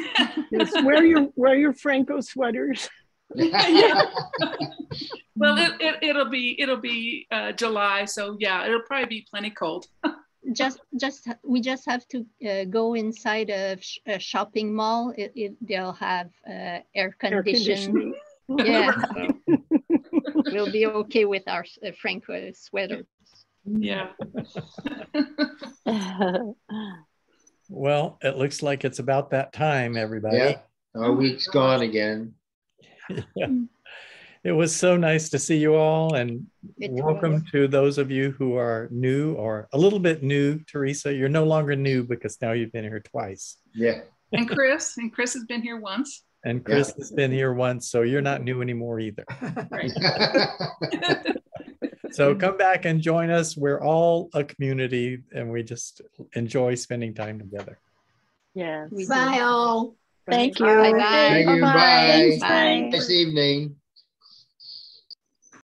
Yes, wear your Phrancko sweaters. Well, it'll be July, so yeah, it'll probably be plenty cold. We just have to go inside a shopping mall. They'll have air conditioning. Yeah, so we'll be okay with our Phrancko sweaters. Yeah. Well, it looks like it's about that time, everybody. Yeah, our week's gone again. Yeah. It was so nice to see you all, and welcome to those of you who are new or a little bit new. Teresa, you're no longer new because now you've been here twice. Yeah. And Chris has been here once. And Chris has been here once, so you're not new anymore either. Right. So come back and join us. We're all a community, and we just enjoy spending time together. Yeah. Bye all. Thank you. Bye-bye. Thank you. Bye-bye. Bye. Thanks, Bye. Nice evening.